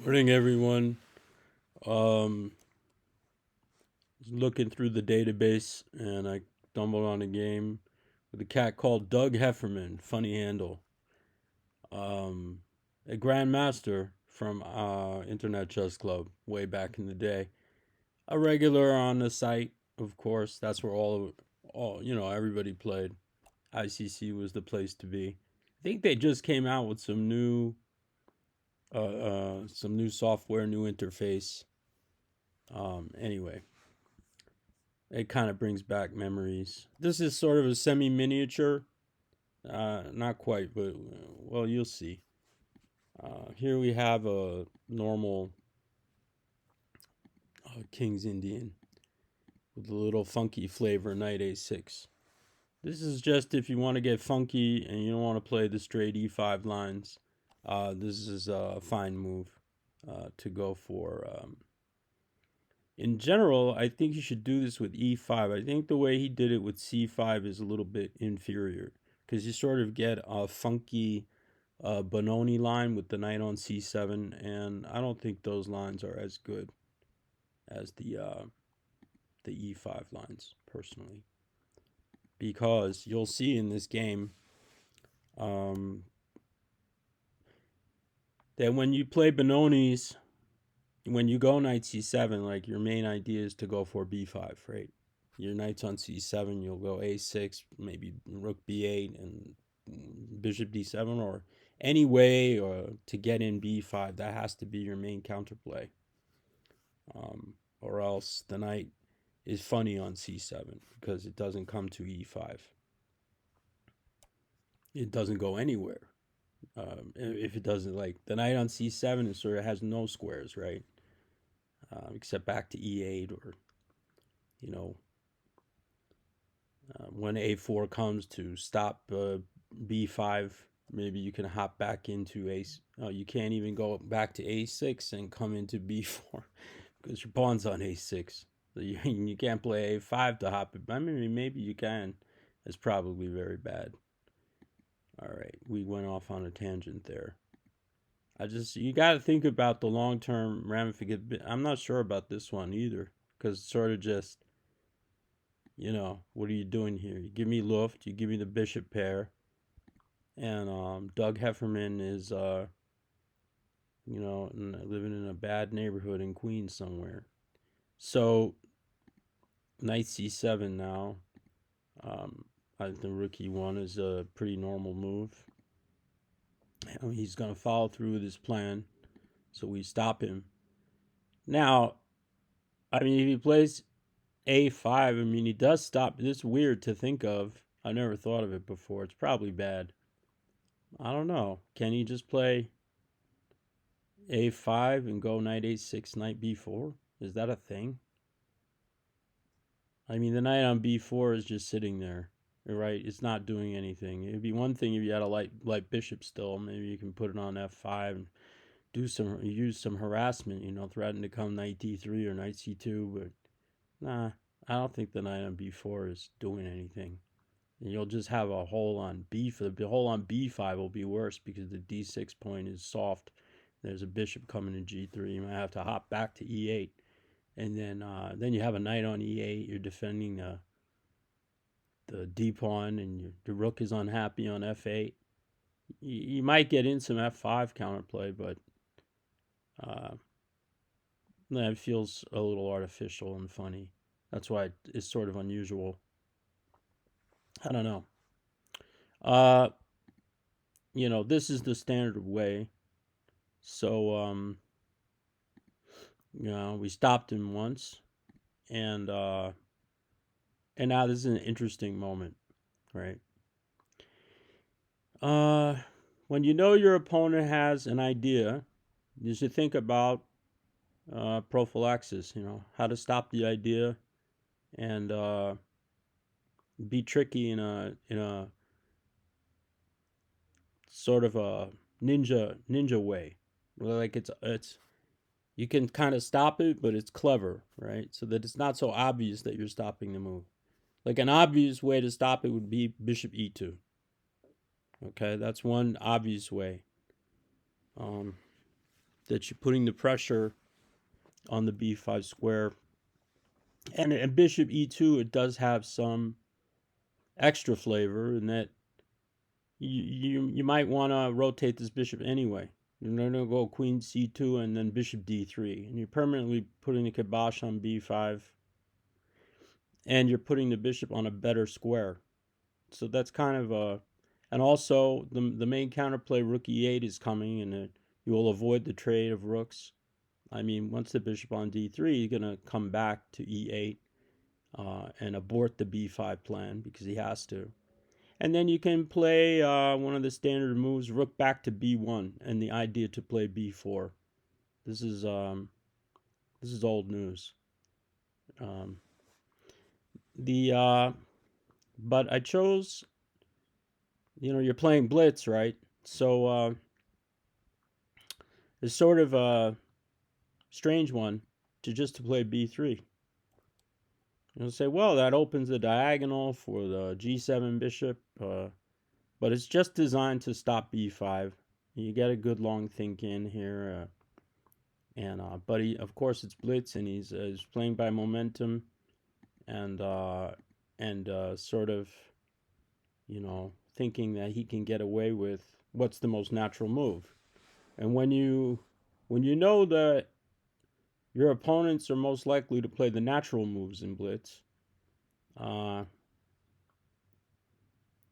Morning, everyone. Um, Looking through the database, and I stumbled on a game with a cat called Doug Heffernan. Funny handle. Um, a Grandmaster from Internet Chess Club way back in the day. A regular on the site, of course. That's where everybody played. ICC was the place to be. I think they just came out with some new software, new interface. Anyway, it kind of brings back memories. This is sort of a semi miniature. Not quite, but well, you'll see. Here we have a normal King's Indian with a little funky flavor, Knight A6. This is just if you want to get funky and you don't want to play the straight E5 lines. This is a fine move to go for. In general, I think you should do this with e5. I think the way he did it with c5 is a little bit inferior because you sort of get a funky Benoni line with the knight on c7, and I don't think those lines are as good as the e5 lines personally, because you'll see in this game um, that when you play Benonis, when you go knight c7, like your main idea is to go for b5, right? Your knight's on c7, you'll go a6, maybe rook b8, and bishop d7, or any way or to get in b5. That has to be your main counterplay, or else the knight is funny on c7 because it doesn't come to e5. It doesn't go anywhere. If it doesn't, like the knight on c7, it sort of has no squares, right? Except back to e8, or you know when a4 comes to stop b5, maybe you can hop back into a. You can't even go back to a6 and come into b4 because your pawn's on a6. So you can't play a5 to hop it. I mean, maybe you can. It's probably very bad. All right, we went off on a tangent there. You got to think about the long term ramifications. I'm not sure about this one either because it's sort of just, what are you doing here? You give me Luft, you give me the bishop pair, and Doug Heffernan is, living in a bad neighborhood in Queens somewhere. So, knight c7 now. I think the rookie one is a pretty normal move. He's going to follow through with his plan, so we stop him. Now, I mean, if he plays a5, I mean, he does stop. It's weird to think of. I never thought of it before. It's probably bad. I don't know. Can he just play a5 and go knight a6, knight b4? Is that a thing? I mean, the knight on b4 is just sitting there, right? It's not doing anything. It'd be one thing if you had a light bishop still. Maybe you can put it on f5 and use some harassment. Threaten to come knight d3 or knight c2. But nah, I don't think the knight on b4 is doing anything. And you'll just have a hole on b5. The hole on b5 will be worse because the d6 point is soft. There's a bishop coming in g3. You might have to hop back to e8, and then you have a knight on e8. You're defending the d pawn, and the rook is unhappy on f8. You might get in some f5 counterplay, but uh, that feels a little artificial and funny. That's why it's sort of unusual. I don't know. Uh, this is the standard way. So, we stopped him once, and now this is an interesting moment, right? Uh, when you know your opponent has an idea, you should think about prophylaxis. How to stop the idea and be tricky in a sort of a ninja way. Like it's you can kind of stop it, but it's clever, right? So that it's not so obvious that you're stopping the move. Like an obvious way to stop it would be bishop e2. Okay, that's one obvious way. Um, that you're putting the pressure on the b5 square. And bishop e2, it does have some extra flavor in that you might want to rotate this bishop anyway. You're going to go queen c2 and then bishop d3, and you're permanently putting the kibosh on b5, and you're putting the bishop on a better square. So that's kind of a, and also the main counterplay rook e8 is coming, and you will avoid the trade of rooks. I mean, once the bishop on d3, you're going to come back to e8 and abort the b5 plan because he has to. And then you can play one of the standard moves, rook back to b1, and the idea to play b4. This is old news. But I chose, you're playing blitz, right? So it's sort of a strange one to play b3. You'll say, well, that opens the diagonal for the g7 bishop, but it's just designed to stop b5. You get a good long think in here, but of course, it's blitz, and he's playing by momentum, and sort of, thinking that he can get away with what's the most natural move. And when you know that your opponents are most likely to play the natural moves in blitz,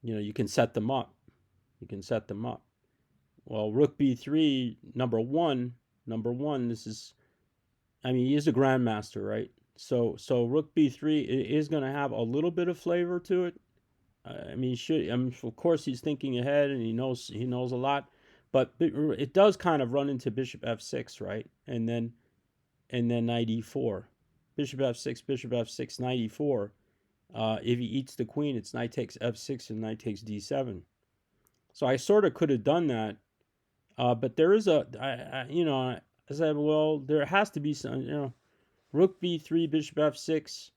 you can set them up. Well, rook b3, number one, this is, he is a grandmaster, right? So rook b3 is going to have a little bit of flavor to it. Of course, he's thinking ahead, and he knows a lot, but it does kind of run into bishop f6, right? And then knight e4, bishop f6, knight e4. If he eats the queen, it's knight takes f6 and knight takes d7. So I sort of could have done that, but there is I said, well, there has to be some, rook b3, bishop f6,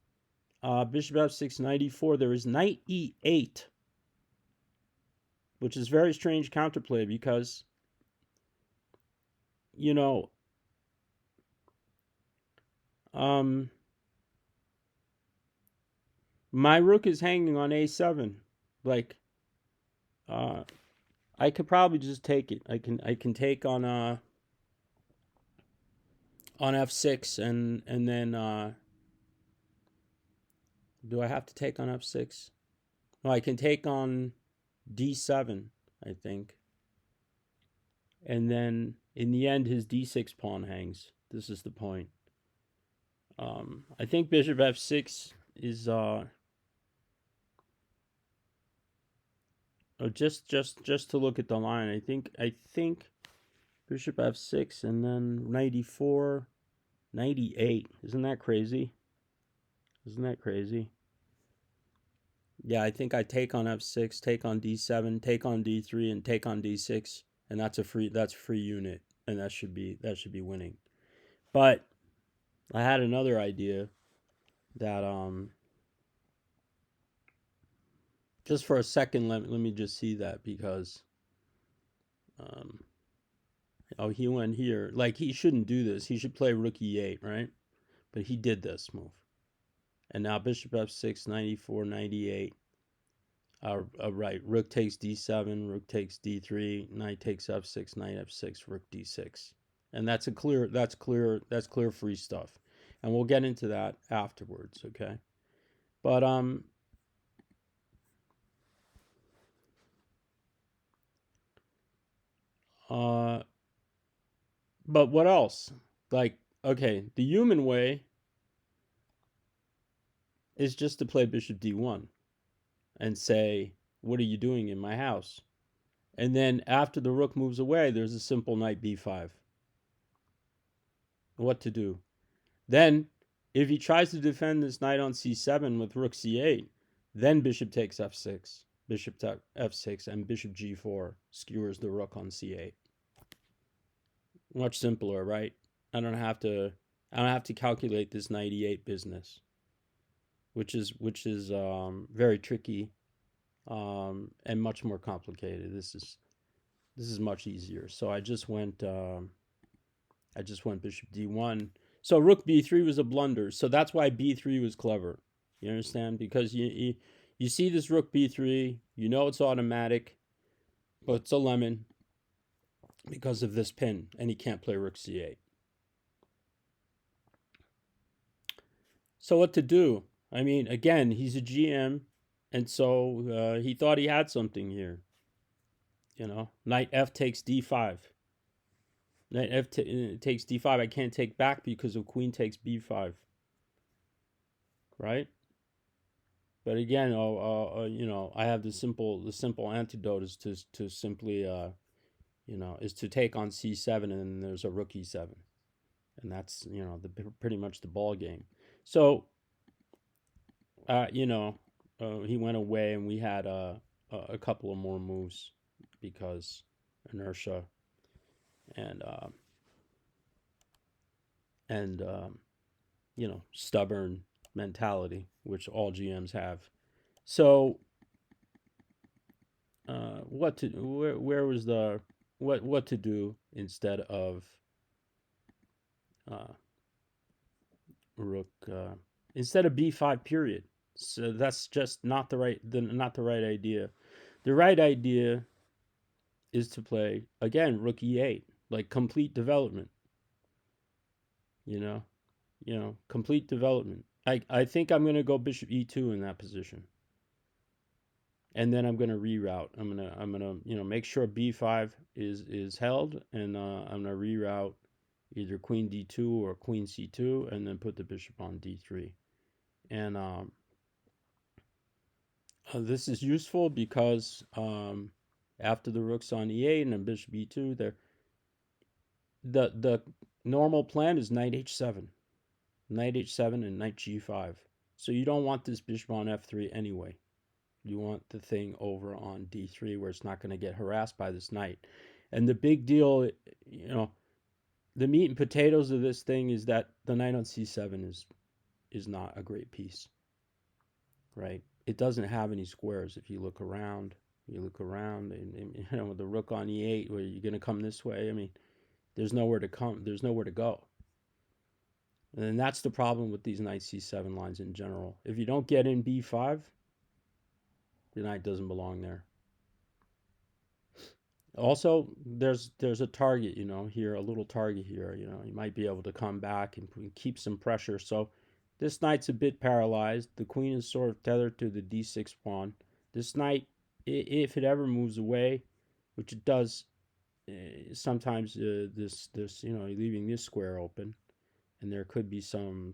knight e4. There is knight e8, which is very strange counterplay because, my rook is hanging on a7. Like, I could probably just take it. I can take on f6, and then do I have to take on f6? No, I can take on d7, I think. And then in the end, his d6 pawn hangs. This is the point. I think bishop f6 is just to look at the line. I think bishop f6 and then knight e4, knight e8. Isn't that crazy? Yeah, I think I take on f6, take on d7, take on d3, and take on d6, and that's a free unit, and that should be winning. But I had another idea that just for a second, let me just see that, because he went here. Like, he shouldn't do this. He should play rook e8, right? But he did this move. And now bishop f6, knight e4, knight e8. Right, rook takes d7, rook takes d3, knight takes f6, knight f6, rook d6. And that's clear free stuff. And we'll get into that afterwards, okay? But but what else? Like, okay, the human way is just to play bishop d1 and say, what are you doing in my house? And then after the rook moves away, there's a simple knight b5. What to do? Then, if he tries to defend this knight on c7 with rook c8, then bishop takes f6, bishop to f6, and bishop g4 skewers the rook on c8. Much simpler, right? I don't have to calculate this knight e8 business, which is very tricky, and much more complicated. This is much easier. So I just went I just went bishop d1. So rook b3 was a blunder. So that's why b3 was clever. You understand? Because you see this rook b3, you know it's automatic, but it's a lemon because of this pin, and he can't play rook c8. So what to do? I mean, again, he's a GM, and so he thought he had something here. You know, knight f takes d5. Knight f takes d5. I can't take back because of queen takes b5. Right? But again, you know, I have the simple antidote is to simply you know, is to take on c7, and then there's a rook e7, and that's, you know, pretty much the ball game. So you know, he went away, and we had a couple of more moves because inertia and and you know, stubborn mentality, which all GMs have. So where was the what to do instead of uh, rook instead of b5 period. So that's just not the right idea. The right idea is to play again rook e8, like complete development. You know, complete development. I think I'm gonna go bishop e2 in that position, and then I'm gonna reroute. I'm gonna you know, make sure b5 is held, and I'm gonna reroute either queen d2 or queen c2, and then put the bishop on d3. And this is useful because after the rook's on e8 and then bishop e2, the normal plan is knight h7, and knight g5. So you don't want this bishop on f3 anyway. You want the thing over on d3 where it's not going to get harassed by this knight. And the big deal, you know, the meat and potatoes of this thing is that the knight on c7 is not a great piece, right? It doesn't have any squares. If you look around, and you know, with the rook on e8, where you're going to come this way. I mean, there's nowhere to come. There's nowhere to go. And that's the problem with these knight c7 lines in general. If you don't get in b5, the knight doesn't belong there. Also, there's a target, you know, here, a little target here. You know, you might be able to come back and keep some pressure. So this knight's a bit paralyzed. The queen is sort of tethered to the d6 pawn. This knight, if it ever moves away, which it does, sometimes this you know, leaving this square open, and there could be some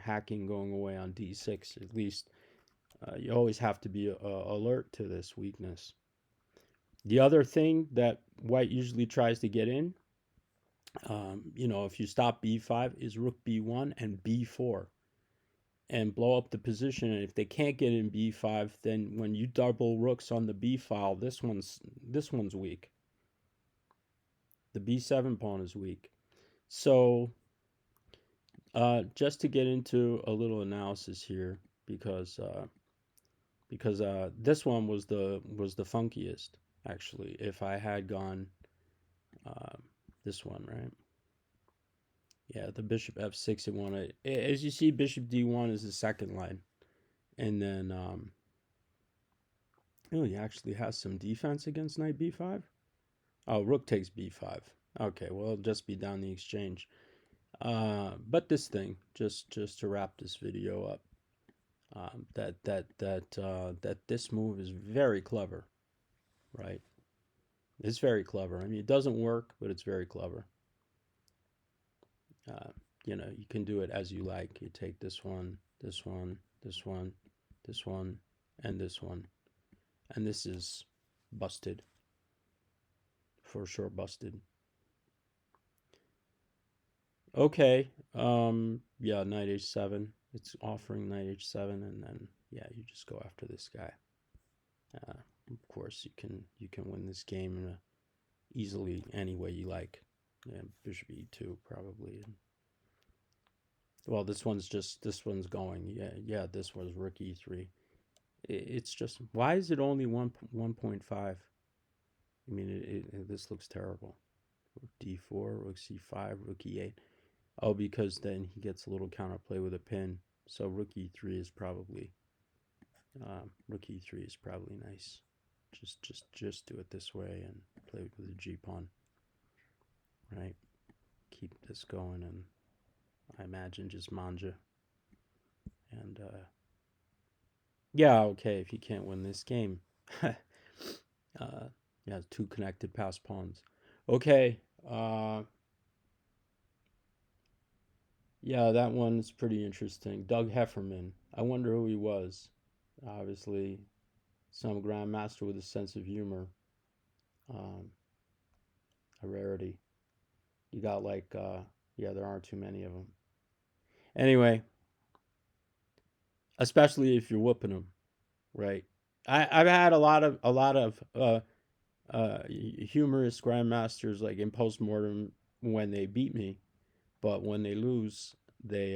hacking going away on d6. At least you always have to be alert to this weakness. The other thing that white usually tries to get in, you know, if you stop b5, is rook b1 and b4, and blow up the position. And if they can't get in b5, then when you double rooks on the b file, this one's weak. The b7 pawn is weak. So just to get into a little analysis here, because this one was the funkiest, actually. If I had gone this one, right? Yeah, the bishop f6 and one. As you see, bishop d1 is the second line, and then oh, he actually has some defense against knight b5. Oh, rook takes b5. Okay, well, it'll just be down the exchange. But this thing, just to wrap this video up, that this move is very clever, right? It's very clever. I mean, it doesn't work, but it's very clever. You know, you can do it as you like. You take this one, this one, this one, this one, and this one, and this is busted. For sure, busted. Okay. Yeah, knight h7. It's offering knight h7, and then yeah, you just go after this guy. Of course, you can win this game in easily any way you like. Yeah, bishop e2 probably. Well, this one's going. Yeah. This was rook e3. It's just, why is it only 1.5? I mean, this looks terrible. Rook d4, rook c5, rook e8. Oh, because then he gets a little counterplay with a pin. So rook e3 is probably nice. Just do it this way and play with the g pawn, right? Keep this going, and I imagine just manja. And yeah, okay, if you can't win this game, yeah, two connected pass pawns. Okay, yeah, that one's pretty interesting. Doug Heffernan. I wonder who he was. Obviously, some grandmaster with a sense of humor. Um, a rarity. You got like, yeah, there aren't too many of them. Anyway, especially if you're whooping them, right? I've had a lot of humorous grandmasters like in postmortem when they beat me, but when they lose, they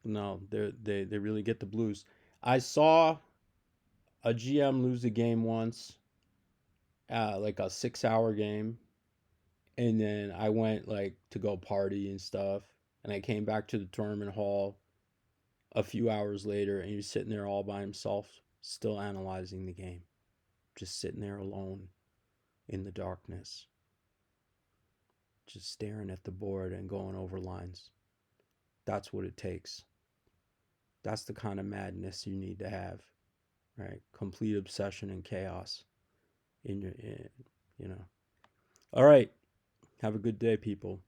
no, they really get the blues. I saw a GM lose a game once, like a 6 hour game, and then I went like to go party and stuff, and I came back to the tournament hall a few hours later, and he was sitting there all by himself, still analyzing the game, just sitting there alone in the darkness, just staring at the board and going over lines. That's what it takes. That's the kind of madness you need to have, right? Complete obsession and chaos in your, you know. All right. Have a good day, people.